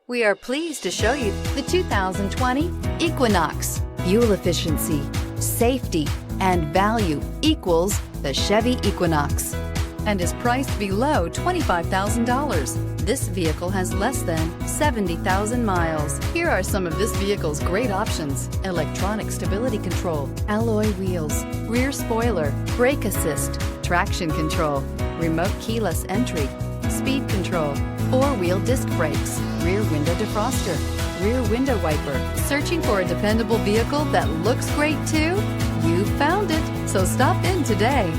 We are pleased to show you the 2020 Equinox. Fuel efficiency, safety, and value equals the Chevy Equinox and is priced below $25,000. This vehicle has less than 70,000 miles. Here are some of this vehicle's great options: electronic stability control, alloy wheels, rear spoiler, brake assist, traction control, remote keyless entry, speed control, four-wheel disc brakes, rear window defroster, rear window wiper. Searching for a dependable vehicle that looks great too? You found it, so stop in today.